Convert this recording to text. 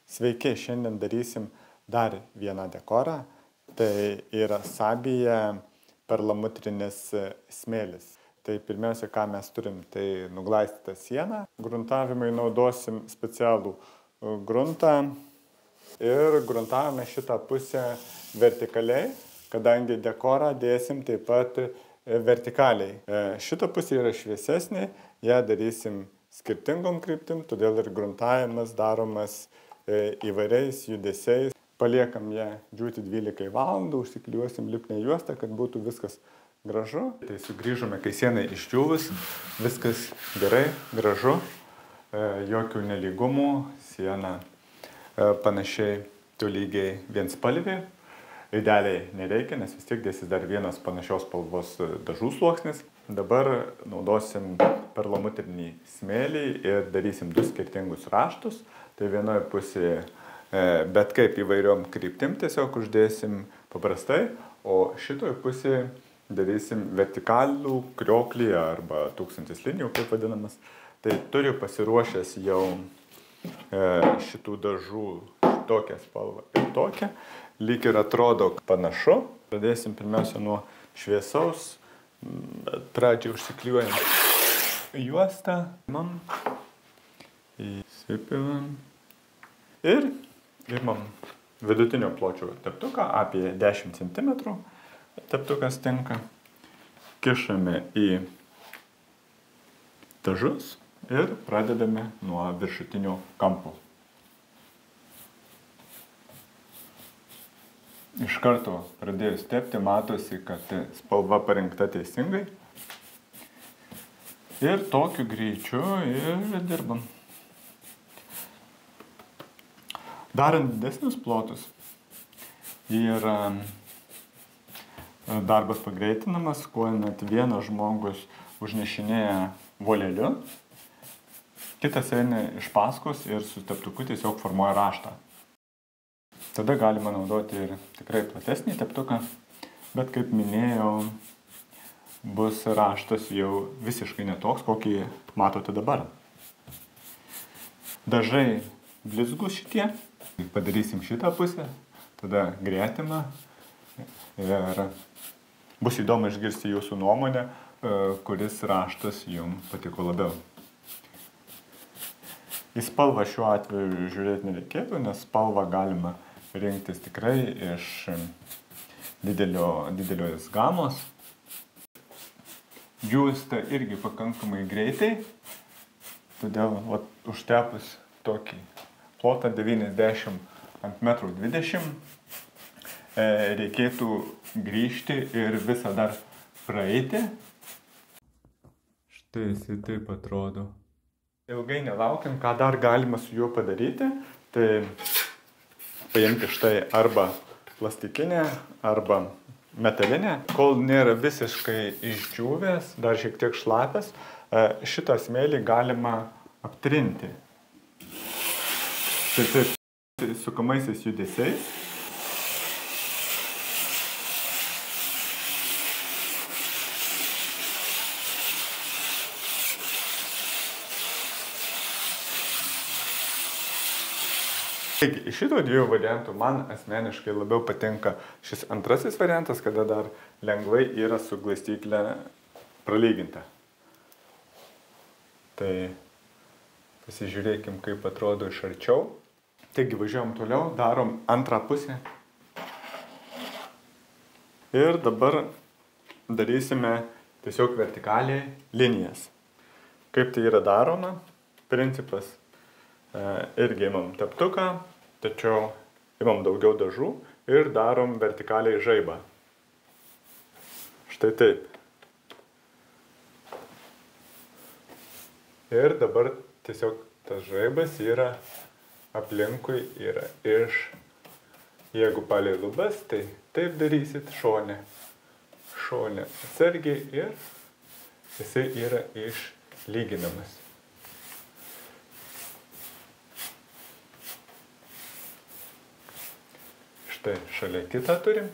Sveiki, šiandien darysim dar vieną dekorą. Tai yra sabija perlamutrinis smėlis. Tai pirmiausia, ką mes turim, tai nuglaistytą sieną. Gruntavimui naudosim specialų gruntą ir gruntavome šitą pusę vertikaliai, kadangi dekorą dėsim taip pat vertikaliai. Šita pusė yra šviesesnė, ją darysim skirtingom kryptim, todėl ir gruntavimas daromas įvairiais judesiais. Paliekam ją džiūti 12 valandų, užsiklijuosim lipnią juostą, kad būtų viskas gražu. Tai sugrįžome, kai sienai išdžiūvus, viskas gerai, gražu, jokių nelygumų, siena panašiai tolygiai vienspalvė. Idealiai nereikia, nes vis tiek dėsis dar vienas panašios spalvos dažų sluoksnis. Dabar naudosim perlamutrinį smėlį ir darysim 2 skirtingus raštus. Tai vienoje pusėje bet kaip įvairiom kryptim tiesiog uždėsim paprastai, o šitoje pusėje darysim vertikalų krioklį arba 1000 linijų, kaip vadinamas. Tai turiu pasiruošęs jau šitų dažų tokią spalvą ir tokią. Lyg ir atrodo panašu. Pradėsim pirmiausia nuo šviesaus. Pradžiai užsiklijuojam juostą. Įsipilam. Ir imam vidutinio pločio teptuką, apie 10 cm. Teptukas tinka. Kišame į dažus ir pradedame nuo viršutinio kampo. Iš karto pradėjus tepti, matosi, kad spalva parinkta teisingai. Ir tokiu greičiu ir dirbam. Darant didesnius plotus yra darbas pagreitinamas, kuo net vienas žmogus užnešinėja voleliu, kitas eina iš paskos ir su teptuku tiesiog formuoja raštą. Tada galima naudoti ir tikrai platesnį teptuką, bet kaip minėjau, bus raštas jau visiškai netoks, kokį matote dabar. Dažai blizgus šitie. Padarysim šitą pusę, tada gretimą ir bus įdomu išgirsti jūsų nuomonę, kuris raštas jums patiko labiau. Į spalvą šiuo atveju žiūrėti nereikėtų, nes spalvą galima rinktis tikrai iš didelios gamos. Džiūsta irgi pakankamai greitai, todėl užtepus tokį plotą 90 ant 1,20 m reikėtų grįžti ir visą dar praeiti. Štai jisai taip atrodo. Ilgai nelaukiant, ką dar galima su juo padaryti, tai paimti štai arba plastikinę, arba metalinę. Kol nėra visiškai išdžiūvęs, dar šiek tiek šlapias, šitą smėlį galima aptrinti. Tai taip sukamaisiais judesiais. Taigi, iš šito 2 variantų man asmeniškai labiau patinka šis antrasis variantas, kada dar lengvai yra su glaistykle pralyginta. Tai pasižiūrėkim, kaip atrodo iš arčiau. Taigi važiuojam toliau, darom antrą pusę. Ir dabar darysime tiesiog vertikaliai linijas. Kaip tai yra daroma? Principas irgi imam teptuką, tačiau imam daugiau dažų ir darom vertikaliai žaibą. Štai taip. Ir dabar tiesiog tas žaibas yra aplinkui, yra jeigu palei lubas, tai taip darysit šone atsargiai ir jisai yra išlyginamas. Štai šalia kitą turim.